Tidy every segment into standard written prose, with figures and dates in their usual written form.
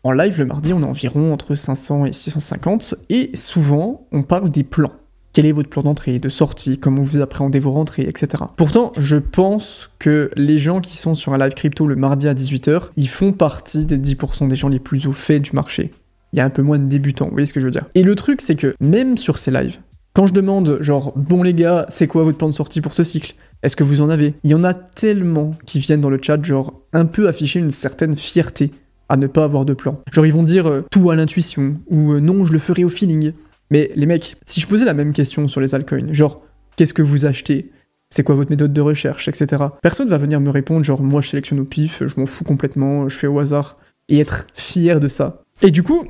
En live, le mardi, on est environ entre 500 et 650, et souvent, on parle des plans. Quel est votre plan d'entrée, de sortie, comment vous appréhendez vos rentrées, etc. Pourtant, je pense que les gens qui sont sur un live crypto le mardi à 18h, ils font partie des 10% des gens les plus au fait du marché. Il y a un peu moins de débutants, vous voyez ce que je veux dire. Et le truc, c'est que même sur ces lives, quand je demande genre, bon les gars, c'est quoi votre plan de sortie pour ce cycle ? Est-ce que vous en avez ? Il y en a tellement qui viennent dans le chat, genre, un peu afficher une certaine fierté à ne pas avoir de plan. Genre, ils vont dire tout à l'intuition, ou non, je le ferai au feeling. Mais les mecs, si je posais la même question sur les altcoins, genre, qu'est-ce que vous achetez ? C'est quoi votre méthode de recherche, etc. Personne va venir me répondre, genre, moi je sélectionne au pif, je m'en fous complètement, je fais au hasard, et être fier de ça. Et du coup,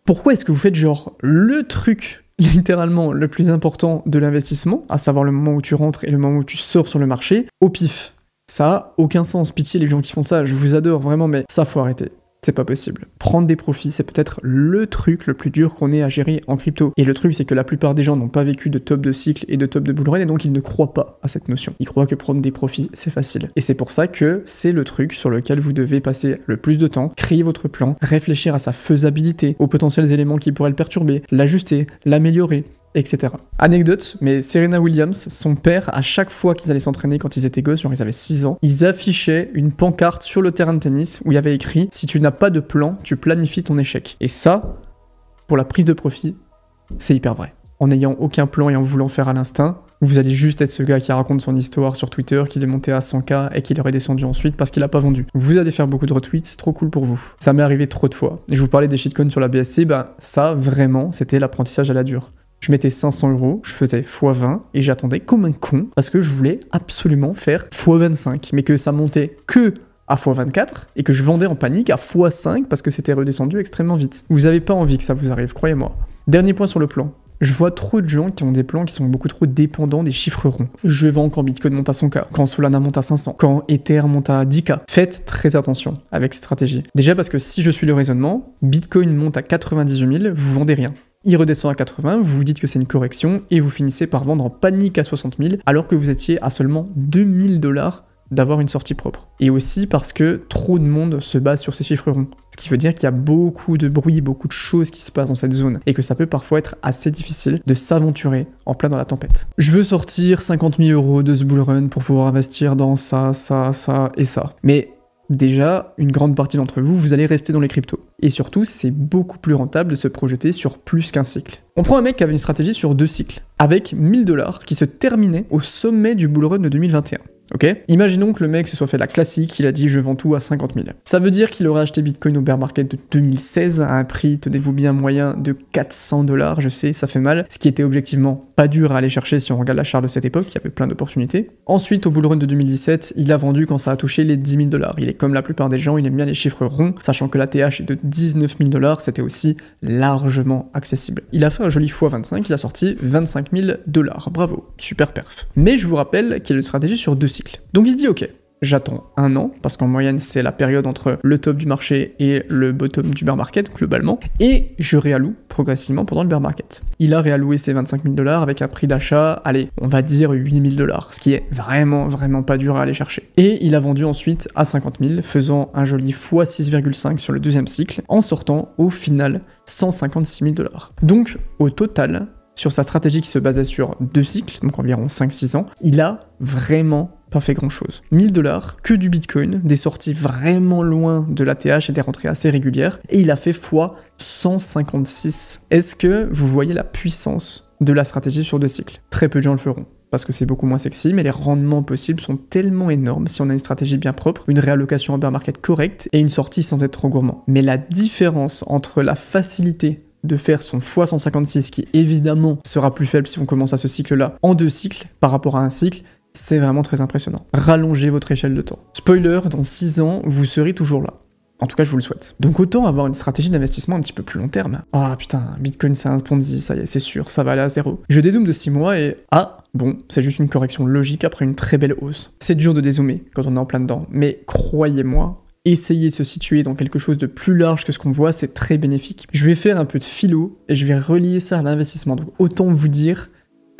pourquoi est-ce que vous faites genre le truc, littéralement, le plus important de l'investissement, à savoir le moment où tu rentres et le moment où tu sors sur le marché, au pif ? Ça a aucun sens, pitié les gens qui font ça, je vous adore vraiment, mais ça faut arrêter. C'est pas possible. Prendre des profits, c'est peut-être le truc le plus dur qu'on ait à gérer en crypto. Et le truc, c'est que la plupart des gens n'ont pas vécu de top de cycle et de top de bull run, et donc ils ne croient pas à cette notion. Ils croient que prendre des profits, c'est facile. Et c'est pour ça que c'est le truc sur lequel vous devez passer le plus de temps, créer votre plan, réfléchir à sa faisabilité, aux potentiels éléments qui pourraient le perturber, l'ajuster, l'améliorer, etc. Anecdote, mais Serena Williams, son père, à chaque fois qu'ils allaient s'entraîner quand ils étaient gosses, genre ils avaient 6 ans, ils affichaient une pancarte sur le terrain de tennis où il y avait écrit « Si tu n'as pas de plan, tu planifies ton échec ». Et ça, pour la prise de profit, c'est hyper vrai. En n'ayant aucun plan et en voulant faire à l'instinct, vous allez juste être ce gars qui raconte son histoire sur Twitter, qu'il est monté à 100K et qu'il est redescendu ensuite parce qu'il a pas vendu. Vous allez faire beaucoup de retweets, c'est trop cool pour vous. Ça m'est arrivé trop de fois. Et je vous parlais des shitcoins sur la BSC, ça, vraiment, c'était l'apprentissage à la dure. Je mettais 500 €, je faisais x20 et j'attendais comme un con parce que je voulais absolument faire x25, mais que ça montait que à x24 et que je vendais en panique à x5 parce que c'était redescendu extrêmement vite. Vous avez pas envie que ça vous arrive, croyez-moi. Dernier point sur le plan. Je vois trop de gens qui ont des plans qui sont beaucoup trop dépendants des chiffres ronds. Je vends quand Bitcoin monte à 100K, quand Solana monte à 500, quand Ether monte à 10K. Faites très attention avec cette stratégie. Déjà parce que si je suis le raisonnement, Bitcoin monte à 98 000, vous vendez rien. Il redescend à 80, vous vous dites que c'est une correction, et vous finissez par vendre en panique à 60 000, alors que vous étiez à seulement 2000 $ d'avoir une sortie propre. Et aussi parce que trop de monde se base sur ces chiffres ronds. Ce qui veut dire qu'il y a beaucoup de bruit, beaucoup de choses qui se passent dans cette zone, et que ça peut parfois être assez difficile de s'aventurer en plein dans la tempête. Je veux sortir 50 000 € de ce bull run pour pouvoir investir dans ça, ça, ça et ça. Mais déjà, une grande partie d'entre vous, vous allez rester dans les cryptos. Et surtout, c'est beaucoup plus rentable de se projeter sur plus qu'un cycle. On prend un mec qui avait une stratégie sur 2 cycles, avec 1000 $ qui se terminait au sommet du bull run de 2021. Ok ? Imaginons que le mec se soit fait la classique, il a dit je vends tout à 50 000. Ça veut dire qu'il aurait acheté Bitcoin au bear market de 2016 à un prix, tenez-vous bien, moyen de 400 $, je sais, ça fait mal, ce qui était objectivement pas dur à aller chercher si on regarde la charte de cette époque, il y avait plein d'opportunités. Ensuite, au bull run de 2017, il a vendu quand ça a touché les 10 000 $. Il est comme la plupart des gens, il aime bien les chiffres ronds, sachant que la TH est de 19 000 $, c'était aussi largement accessible. Il a fait un joli x25, il a sorti 25 000 $, bravo, super perf. Mais je vous rappelle qu'il y a une stratégie sur 2 cycles. Donc il se dit ok, j'attends 1 an, parce qu'en moyenne c'est la période entre le top du marché et le bottom du bear market globalement, et je réalloue progressivement pendant le bear market. Il a réalloué ses 25 000 $ avec un prix d'achat, allez, on va dire 8 000 $, ce qui est vraiment pas dur à aller chercher. Et il a vendu ensuite à 50 000, faisant un joli x6,5 sur le deuxième cycle, en sortant au final 156 000 $. Donc au total, sur sa stratégie qui se basait sur 2 cycles, donc environ 5-6 ans, il a vraiment pas fait grand chose. 1000 $, que du Bitcoin, des sorties vraiment loin de l'ATH et des rentrées assez régulières, et il a fait x 156. Est-ce que vous voyez la puissance de la stratégie sur 2 cycles ? Très peu de gens le feront, parce que c'est beaucoup moins sexy, mais les rendements possibles sont tellement énormes si on a une stratégie bien propre, une réallocation en bear market correcte, et une sortie sans être trop gourmand. Mais la différence entre la facilité de faire son x 156, qui évidemment sera plus faible si on commence à ce cycle-là, en 2 cycles, par rapport à un cycle, c'est vraiment très impressionnant. Rallongez votre échelle de temps. Spoiler, dans 6 ans, vous serez toujours là. En tout cas, je vous le souhaite. Donc autant avoir une stratégie d'investissement un petit peu plus long terme. Ah putain, Bitcoin c'est un Ponzi, ça y est, c'est sûr, ça va aller à 0. Je dézoome de 6 mois et bon, c'est juste une correction logique après une très belle hausse. C'est dur de dézoomer quand on est en plein dedans, mais croyez-moi, essayer de se situer dans quelque chose de plus large que ce qu'on voit, c'est très bénéfique. Je vais faire un peu de philo et je vais relier ça à l'investissement. Donc autant vous dire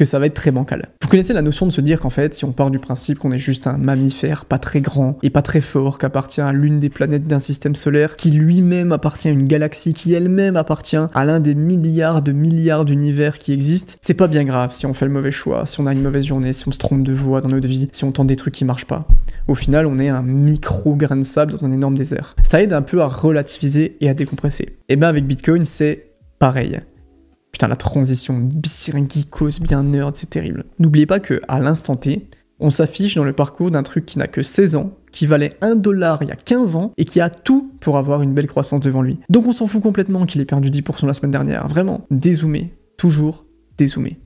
que ça va être très bancal. Vous connaissez la notion de se dire qu'en fait, si on part du principe qu'on est juste un mammifère pas très grand et pas très fort, qu'appartient à l'une des planètes d'un système solaire, qui lui-même appartient à une galaxie, qui elle-même appartient à l'un des milliards d'univers qui existent, c'est pas bien grave si on fait le mauvais choix, si on a une mauvaise journée, si on se trompe de voie dans notre vie, si on tente des trucs qui marchent pas. Au final, on est un micro grain de sable dans un énorme désert. Ça aide un peu à relativiser et à décompresser. Et ben avec Bitcoin, c'est pareil. Putain, la transition bien geekos, bien nerd, c'est terrible. N'oubliez pas que à l'instant T, on s'affiche dans le parcours d'un truc qui n'a que 16 ans, qui valait $1 il y a 15 ans, et qui a tout pour avoir une belle croissance devant lui. Donc on s'en fout complètement qu'il ait perdu 10% la semaine dernière. Vraiment, dézoomer. Toujours dézoomer.